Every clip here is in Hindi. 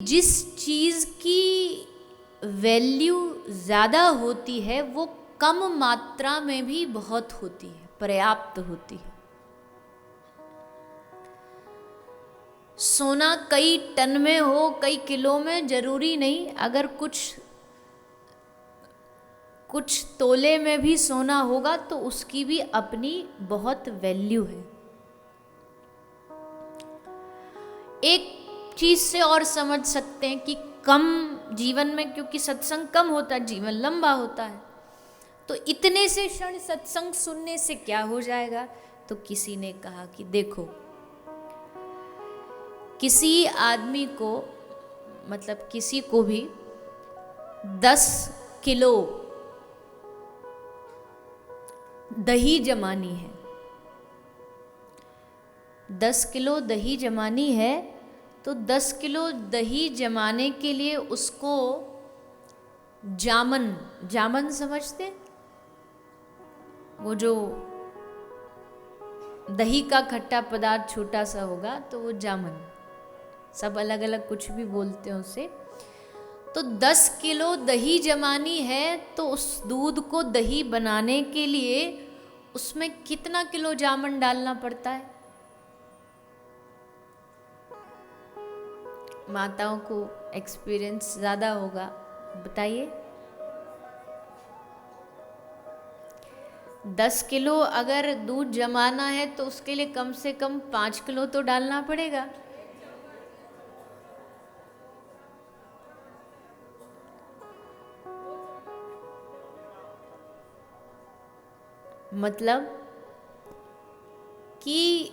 जिस चीज़ की वैल्यू ज़्यादा होती है वो कम मात्रा में भी बहुत होती है, पर्याप्त होती है। सोना कई टन में हो, कई किलो में, जरूरी नहीं। अगर कुछ तोले में भी सोना होगा तो उसकी भी अपनी बहुत वैल्यू है। एक चीज से और समझ सकते हैं कि कम जीवन में, क्योंकि सत्संग कम होता है, जीवन लंबा होता है, तो इतने से क्षण सत्संग सुनने से क्या हो जाएगा। तो किसी ने कहा कि देखो, किसी आदमी को, मतलब किसी को भी 10 किलो दही जमानी है, 10 किलो दही जमानी है, तो 10 किलो दही जमाने के लिए उसको जामन समझते, वो जो दही का खट्टा पदार्थ छोटा सा होगा तो वो जामन, सब अलग अलग कुछ भी बोलते हैं उसे। तो 10 किलो दही जमानी है तो उस दूध को दही बनाने के लिए उसमें कितना किलो जामन डालना पड़ता है? माताओं को एक्सपीरियंस ज़्यादा होगा, बताइए। 10 किलो अगर दूध जमाना है तो उसके लिए कम से कम 5 किलो तो डालना पड़ेगा। मतलब कि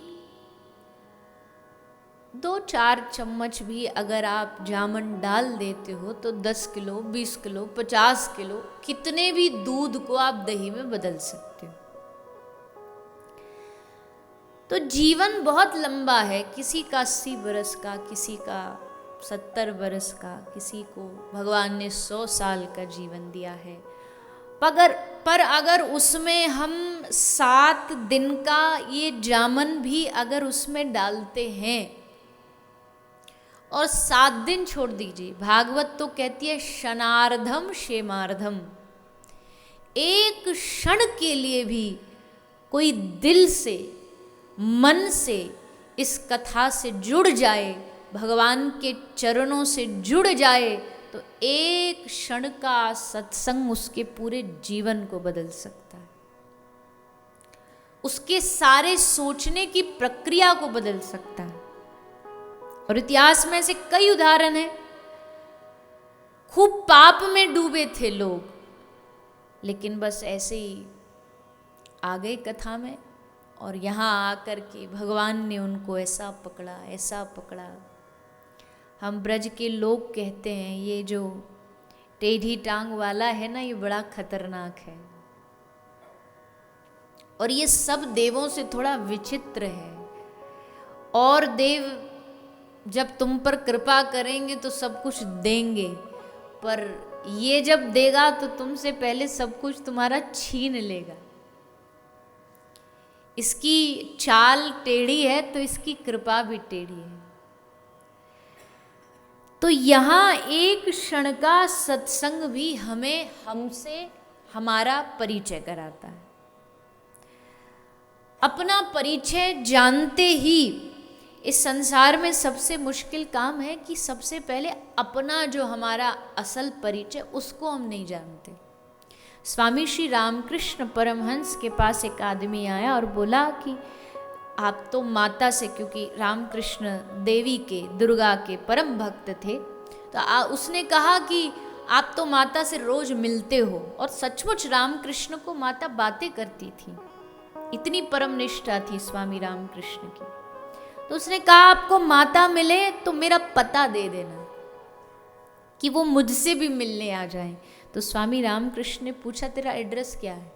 2-4 चम्मच भी अगर आप जामन डाल देते हो तो 10 किलो, 20 किलो, 50 किलो, कितने भी दूध को आप दही में बदल सकते हो। तो जीवन बहुत लंबा है, किसी का 80 बरस का, किसी का 70 बरस का, किसी को भगवान ने 100 साल का जीवन दिया है। पर अगर उसमें हम 7 दिन का ये जामन भी अगर उसमें डालते हैं और 7 दिन छोड़ दीजिए, भागवत तो कहती है क्षणार्धम क्षेमार्धम, एक क्षण के लिए भी कोई दिल से, मन से इस कथा से जुड़ जाए, भगवान के चरणों से जुड़ जाए, तो एक क्षण का सत्संग उसके पूरे जीवन को बदल सकता है, उसके सारे सोचने की प्रक्रिया को बदल सकता है। और इतिहास में ऐसे कई उदाहरण हैं। खूब पाप में डूबे थे लोग, लेकिन बस ऐसे ही आ गए कथा में, और यहाँ आकर के भगवान ने उनको ऐसा पकड़ा, ऐसा पकड़ा। हम ब्रज के लोग कहते हैं ये जो टेढ़ी टांग वाला है ना, ये बड़ा खतरनाक है, और ये सब देवों से थोड़ा विचित्र है। और देव जब तुम पर कृपा करेंगे तो सब कुछ देंगे, पर ये जब देगा तो तुमसे पहले सब कुछ तुम्हारा छीन लेगा। इसकी चाल टेढ़ी है तो इसकी कृपा भी टेढ़ी है। तो यहाँ एक क्षण का सत्संग भी हमें हमसे हमारा परिचय कराता है। अपना परिचय जानते ही इस संसार में सबसे मुश्किल काम है कि सबसे पहले अपना जो हमारा असल परिचय, उसको हम नहीं जानते। स्वामी श्री रामकृष्ण परमहंस के पास एक आदमी आया और बोला कि आप तो माता से, क्योंकि रामकृष्ण देवी के, दुर्गा के परम भक्त थे, तो उसने कहा कि आप तो माता से रोज मिलते हो। और सचमुच रामकृष्ण को माता बातें करती थी, इतनी परम निष्ठा थी स्वामी रामकृष्ण की। तो उसने कहा आपको माता मिले तो मेरा पता दे देना कि वो मुझसे भी मिलने आ जाए। तो स्वामी रामकृष्ण ने पूछा तेरा एड्रेस क्या है,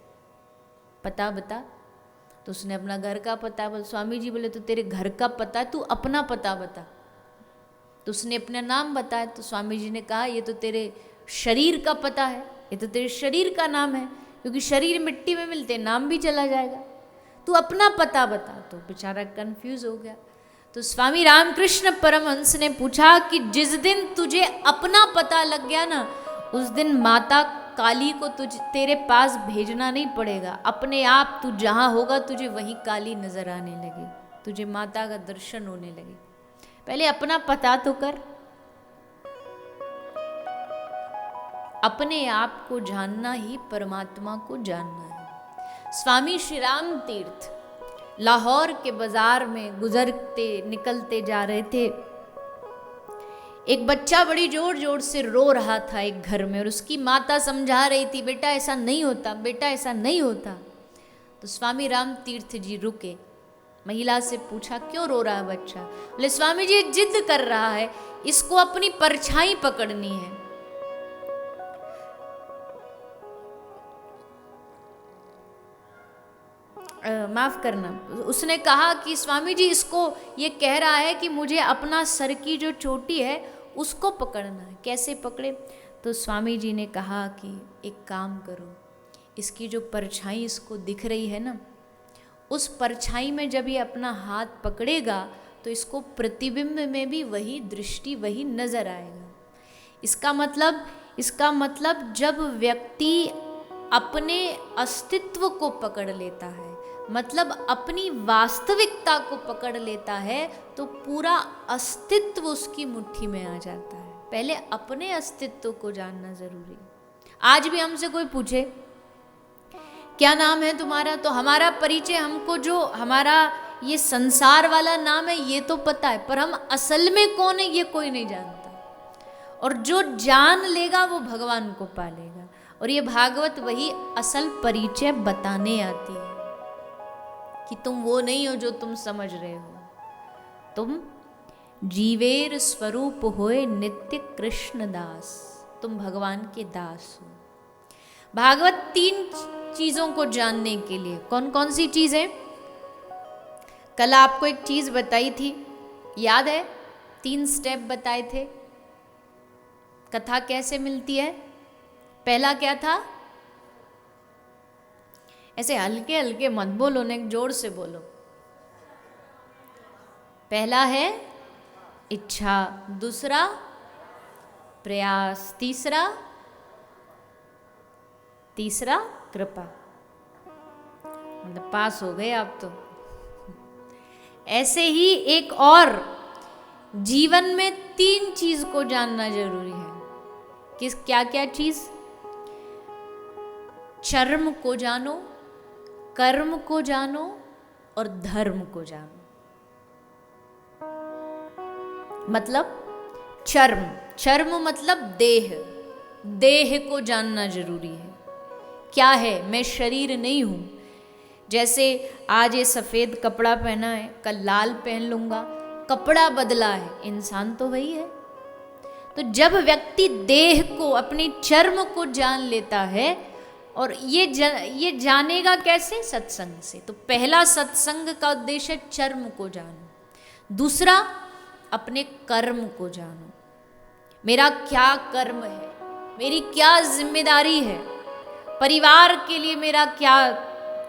पता बता। तो उसने अपना घर का पता बोला। स्वामी जी बोले तो तेरे घर का पता, तू अपना पता बता। तो उसने अपना नाम बताया। तो स्वामी जी ने कहा ये तो तेरे शरीर का पता है, ये तो तेरे शरीर का नाम है, क्योंकि शरीर मिट्टी में मिलते नाम भी चला जाएगा, तू अपना पता बता। तो बेचारा कंफ्यूज हो गया। तो स्वामी रामकृष्ण परमहंस ने पूछा कि जिस दिन तुझे अपना पता लग गया ना, उस दिन माता काली को तेरे पास भेजना नहीं पड़ेगा, अपने आप तू जहाँ होगा तुझे वहीं काली नजर आने लगे, तुझे माता का दर्शन होने लगे। पहले अपना पता तो कर। अपने आप को जानना ही परमात्मा को जानना है। स्वामी श्री राम तीर्थ लाहौर के बाजार में गुजरते निकलते जा रहे थे। एक बच्चा बड़ी जोर जोर से रो रहा था एक घर में, और उसकी माता समझा रही थी, बेटा ऐसा नहीं होता, बेटा ऐसा नहीं होता। तो स्वामी राम तीर्थ जी रुके, महिला से पूछा क्यों रो रहा है बच्चा? बोले स्वामी जी जिद कर रहा है, इसको अपनी परछाई पकड़नी है। माफ करना, उसने कहा कि स्वामी जी इसको ये कह रहा है कि मुझे अपना सर की जो चोटी है उसको पकड़ना है, कैसे पकड़े? तो स्वामी जी ने कहा कि एक काम करो, इसकी जो परछाई इसको दिख रही है ना, उस परछाई में जब ये अपना हाथ पकड़ेगा तो इसको प्रतिबिंब में भी वही दृष्टि, वही नजर आएगा। इसका मतलब जब व्यक्ति अपने अस्तित्व को पकड़ लेता है, मतलब अपनी वास्तविकता को पकड़ लेता है, तो पूरा अस्तित्व उसकी मुट्ठी में आ जाता है। पहले अपने अस्तित्व को जानना जरूरी है। आज भी हमसे कोई पूछे क्या नाम है तुम्हारा, तो हमारा परिचय, हमको जो हमारा ये संसार वाला नाम है ये तो पता है, पर हम असल में कौन है ये कोई नहीं जानता। और जो जान लेगा वो भगवान को पालेगा। और ये भागवत वही असल परिचय बताने आती है कि तुम वो नहीं हो जो तुम समझ रहे हो, तुम जीवेर स्वरूप होए नित्य कृष्ण दास, तुम भगवान के दास हो। भागवत 3 चीजों को जानने के लिए, कौन कौन सी चीजें? कल आपको एक चीज बताई थी, याद है? 3 स्टेप बताए थे, कथा कैसे मिलती है। पहला क्या था? ऐसे हल्के हल्के मत बोलो ने, जोर से बोलो। पहला है इच्छा, दूसरा प्रयास, तीसरा कृपा। मतलब पास हो गए आप तो। ऐसे ही एक और, जीवन में 3 चीज को जानना जरूरी है। क्या क्या चीज? कर्म को जानो, कर्म को जानो और धर्म को जानो। मतलब कर्म मतलब देह को जानना जरूरी है। क्या है? मैं शरीर नहीं हूं। जैसे आज ये सफेद कपड़ा पहना है, कल लाल पहन लूंगा, कपड़ा बदला है, इंसान तो वही है। तो जब व्यक्ति देह को, अपने कर्म को जान लेता है, और ये जानेगा कैसे? सत्संग से। तो पहला सत्संग का उद्देश्य कर्म को जानो। दूसरा अपने कर्म को जानो, मेरा क्या कर्म है, मेरी क्या जिम्मेदारी है, परिवार के लिए मेरा क्या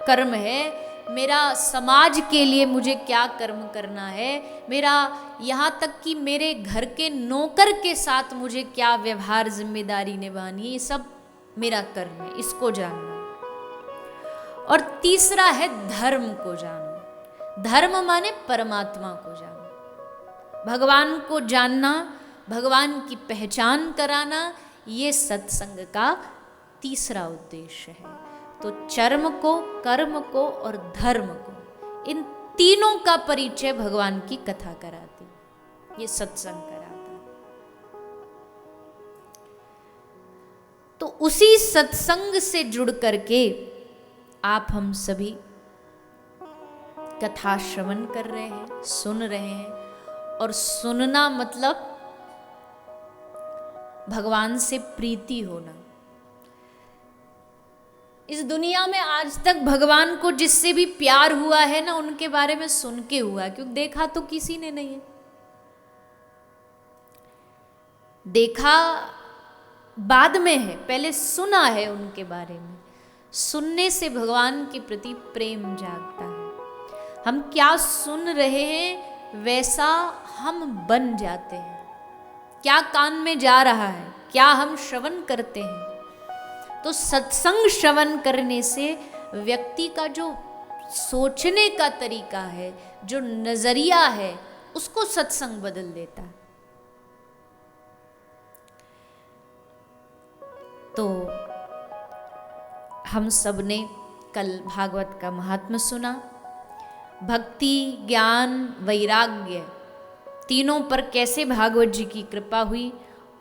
कर्म है, मेरा समाज के लिए मुझे क्या कर्म करना है, मेरा यहाँ तक कि मेरे घर के नौकर के साथ मुझे क्या व्यवहार जिम्मेदारी निभानी है, ये सब मेरा कर्म है, इसको जानना। और तीसरा है धर्म को जानो। धर्म माने परमात्मा को जानो, भगवान को जानना, भगवान की पहचान कराना, ये सत्संग का तीसरा उद्देश्य है। तो कर्म को, कर्म को और धर्म को, इन तीनों का परिचय भगवान की कथा कराती, ये सत्संग कराता। तो उसी सत्संग से जुड़ करके आप हम सभी कथा श्रवण कर रहे हैं, सुन रहे हैं। और सुनना मतलब भगवान से प्रीति होना। इस दुनिया में आज तक भगवान को जिससे भी प्यार हुआ है ना, उनके बारे में सुन के हुआ है, क्योंकि देखा तो किसी ने नहीं है। देखा बाद में है, पहले सुना है उनके बारे में। सुनने से भगवान के प्रति प्रेम जागता है। हम क्या सुन रहे हैं वैसा हम बन जाते हैं। क्या कान में जा रहा है, क्या हम श्रवण करते हैं। तो सत्संग श्रवण करने से व्यक्ति का जो सोचने का तरीका है, जो नजरिया है, उसको सत्संग बदल देता है। तो हम सब ने कल भागवत का महात्म्य सुना। भक्ति, ज्ञान, वैराग्य तीनों पर कैसे भागवत जी की कृपा हुई,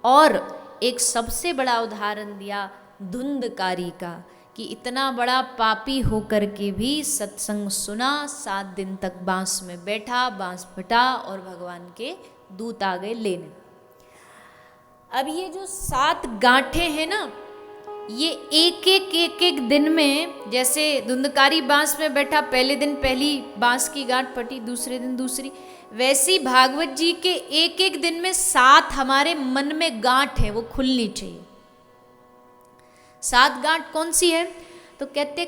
और एक सबसे बड़ा उदाहरण दिया धुंधकारी का, कि इतना बड़ा पापी होकर के भी सत्संग सुना, 7 दिन तक बांस में बैठा, बांस फटा और भगवान के दूत आ गए लेने। अब ये जो 7 गांठें हैं ना, ये एक एक दिन में, जैसे धुंधकारी बांस में बैठा, पहले दिन पहली बांस की गांठ फटी, दूसरे दिन दूसरी, वैसी भागवत जी के एक एक दिन में 7 हमारे मन में गांठ है, वो खुलनी चाहिए। 7 गांठ कौन सी है? तो कहते